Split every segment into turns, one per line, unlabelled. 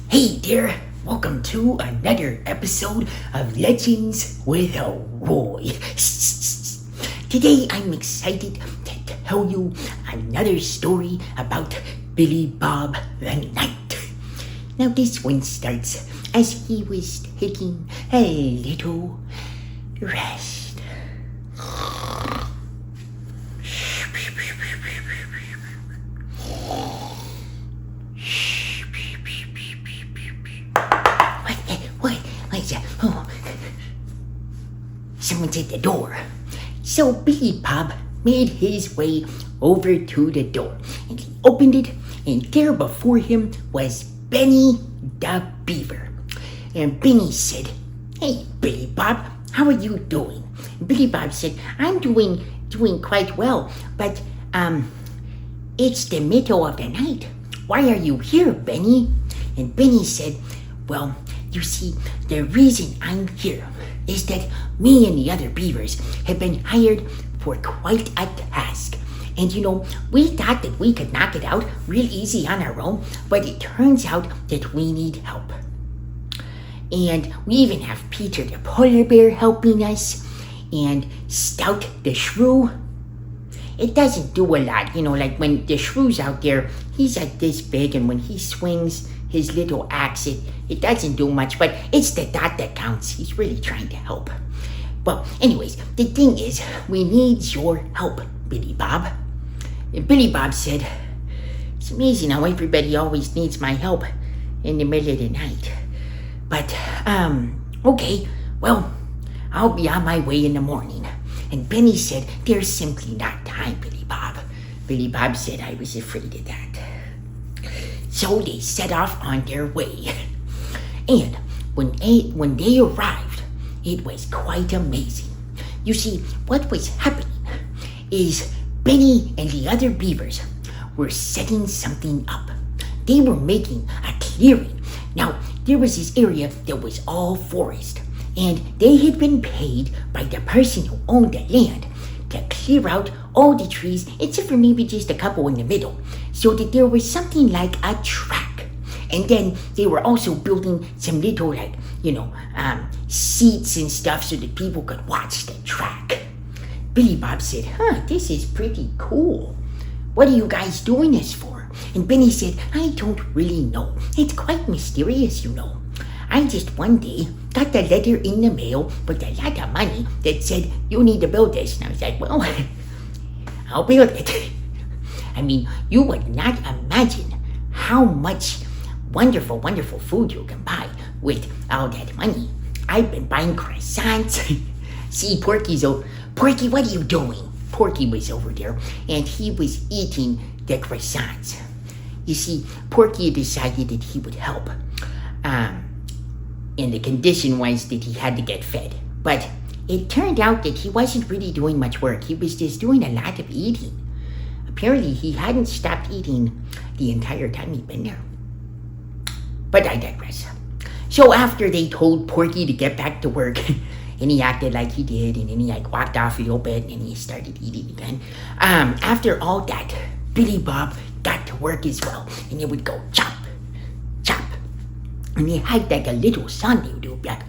Hey there, welcome to another episode of Legends with Elroy. Today I'm excited to tell you another story about Billy Bob the Knight. Now this one starts as he was taking a little rest. What is that? Oh. Someone's at the door. So Billy Bob made his way over to the door, and he opened it, and there before him was Benny the Beaver. And Benny said, "Hey, Billy Bob, how are you doing?" And Billy Bob said, "I'm doing quite well, but it's the middle of the night. Why are you here, Benny?" And Benny said, "Well, you see, the reason I'm here is that me and the other beavers have been hired for quite a task. And we thought that we could knock it out real easy on our own, but it turns out that we need help. And we even have Peter the polar bear helping us, and Stout the shrew. It doesn't do a lot, like when the shrew's out there, he's like this big, and when he swings his little axe, it doesn't do much, but it's the thought that counts. He's really trying to help. Well, anyways, the thing is, we need your help, Billy Bob." And Billy Bob said, "It's amazing how everybody always needs my help in the middle of the night. But, okay, well, I'll be on my way in the morning." And Benny said, "There's simply not time, Billy Bob." Billy Bob said, "I was afraid of that." So they set off on their way. And when they arrived, it was quite amazing. You see, what was happening is Benny and the other beavers were setting something up. They were making a clearing. Now, there was this area that was all forest, and they had been paid by the person who owned the land to clear out all the trees except for maybe just a couple in the middle, so that there was something like a track. And then they were also building some little seats and stuff so that people could watch the track. Billy Bob said, "This is pretty cool. What are you guys doing this for?" And Benny said, "I don't really know. It's quite mysterious, I just one day got a letter in the mail with a lot of money that said, 'You need to build this.' And I was like, well, I'll build it." I mean, you would not imagine how much wonderful, wonderful food you can buy with all that money. I've been buying croissants. See, Porky, what are you doing? Porky was over there, and he was eating the croissants. You see, Porky decided that he would help. And the condition was that he had to get fed. But it turned out that he wasn't really doing much work. He was just doing a lot of eating. Apparently, he hadn't stopped eating the entire time he'd been there. But I digress. So after they told Porky to get back to work, and he acted like he did, and then he walked off a little bit, and he started eating again. After all that, Billy Bob got to work as well, and he would go chop, chop. And he had like a little song they would do, like,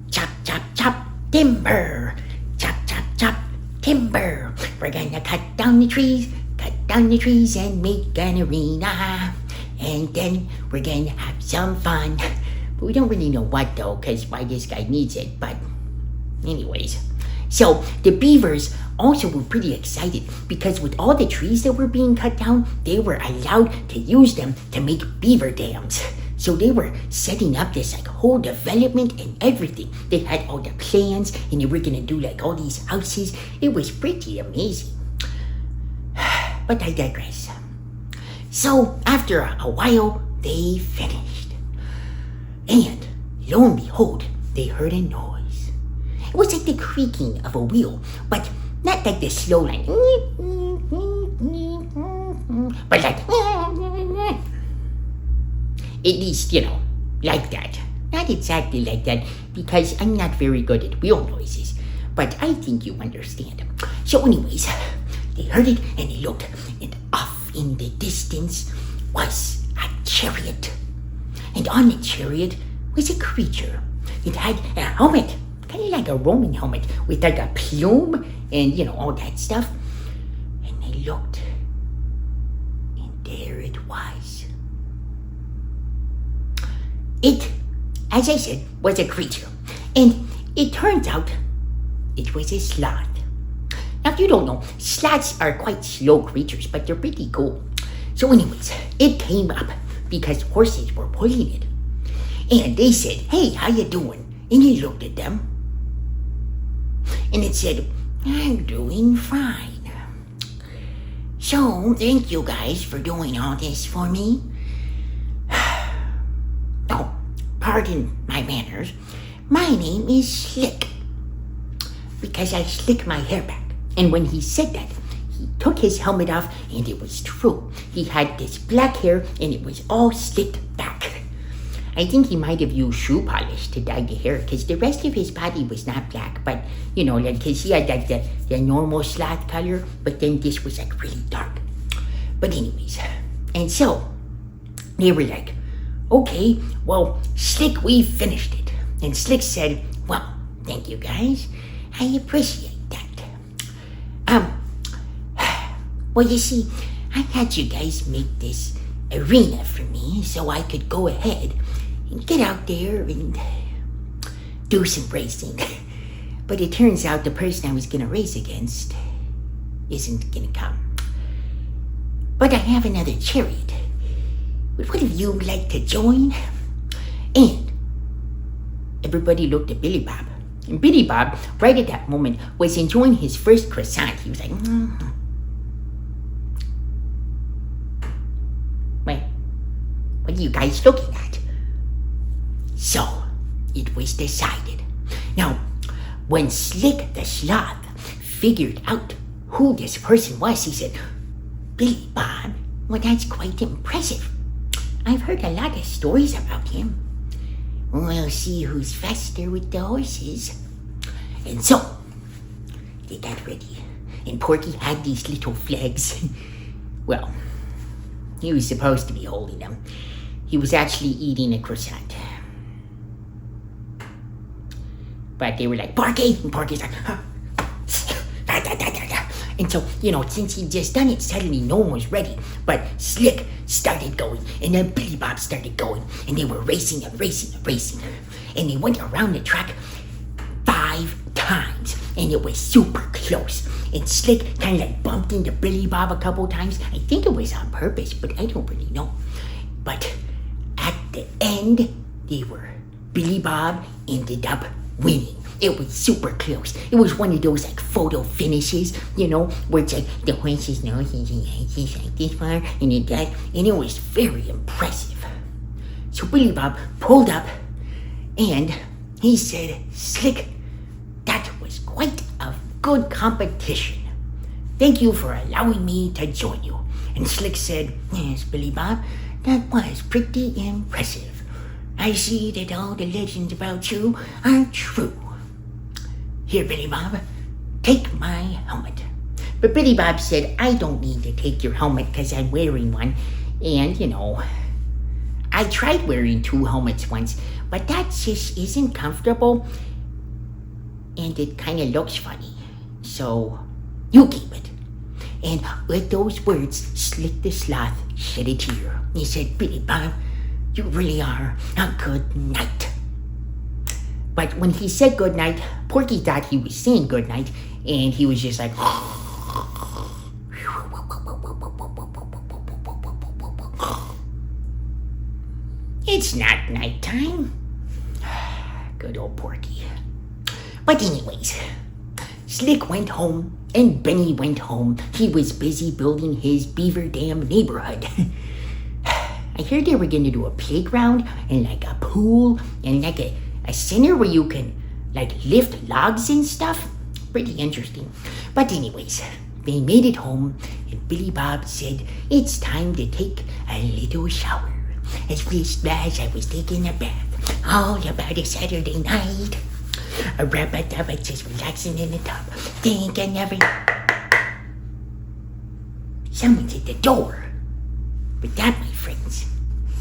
chop, chop, chop, timber, chop, chop, chop, timber. We're gonna cut down the trees and make an arena. And then we're gonna have some fun. But we don't really know what though, because why this guy needs it, but anyways. So the beavers also were pretty excited because with all the trees that were being cut down, they were allowed to use them to make beaver dams. So they were setting up this whole development and everything. They had all the plans, and they were gonna do all these houses. It was pretty amazing. But I digress. So after a while, they finished. And lo and behold, they heard a noise. It was like the creaking of a wheel, but not like the slow line. But like, at least, like that. Not exactly like that, because I'm not very good at wheel noises, but I think you understand. So anyways, they heard it and they looked, and off in the distance was a chariot. And on the chariot was a creature. It had a helmet, kind of like a Roman helmet, with like a plume and, all that stuff. And they looked, and there it was. It, as I said, was a creature. And it turns out it was a sloth. Now, if you don't know, sloths are quite slow creatures, but they're pretty cool. So anyways, it came up because horses were pulling it. And they said, "Hey, how you doing?" And he looked at them. And it said, "I'm doing fine. So, thank you guys for doing all this for me. Oh, pardon my manners. My name is Slick, because I slick my hair back." And when he said that, he took his helmet off, and it was true. He had this black hair, and it was all slicked back. I think he might have used shoe polish to dye the hair, because the rest of his body was not black, but, because he had like the normal sloth color, but then this was like really dark. But anyways, and so, they were like, "Okay, well, Slick, we finished it." And Slick said, "Well, thank you guys. I appreciate that. Well, you see, I had you guys make this arena for me so I could go ahead and get out there and do some racing. But it turns out the person I was going to race against isn't going to come. But I have another chariot. Would one of you like to join?" And everybody looked at Billy Bob. And Billy Bob, right at that moment, was enjoying his first croissant. He was like, Wait, what are you guys looking at? So, it was decided. Now, when Slick the Sloth figured out who this person was, he said, "Billy Bob, well, that's quite impressive. I've heard a lot of stories about him. We'll see who's faster with the horses." And so, they got ready. And Porky had these little flags. Well, he was supposed to be holding them. He was actually eating a croissant. But they were like, "Porky!" And Porky's like, "Huh?" And so, since he'd just done it, suddenly no one was ready. But Slick started going, and then Billy Bob started going, and they were racing and racing and racing. And they went around the track 5 times, and it was super close. And Slick kind of like bumped into Billy Bob a couple times. I think it was on purpose, but I don't really know. But at the end, Billy Bob ended up winning. It was super close. It was one of those like photo finishes, where it's like the horse's nose is like this far, and it was very impressive. So Billy Bob pulled up, and he said, "Slick, that was quite a good competition. Thank you for allowing me to join you." And Slick said, "Yes, Billy Bob, that was pretty impressive. I see that all the legends about you are true. Here, Billy Bob, take my helmet." But Billy Bob said, "I don't need to take your helmet because I'm wearing one. And, I tried wearing 2 helmets once, but that just isn't comfortable. And it kind of looks funny. So, you keep it." And with those words, Slick the Sloth shed a tear. He said, "Billy Bob, you really are a good knight." But when he said goodnight, Porky thought he was saying goodnight, and he was just like, "It's not nighttime." Good old Porky. But anyways, Slick went home, and Benny went home. He was busy building his beaver dam neighborhood. I heard they were going to do a playground, and like a pool, and like a center where you can like lift logs and stuff. Pretty interesting. But anyways, they made it home, and Billy Bob said, "It's time to take a little shower." As I was taking a bath, all about a Saturday night. A rabbit just relaxing in the tub, thinking every... Someone's at the door. But that, my friends,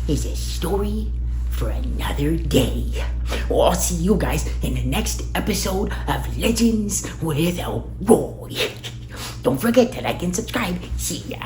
is a story for another day. Well, I'll see you guys in the next episode of Legends with Elroy. Don't forget to like and subscribe. See ya.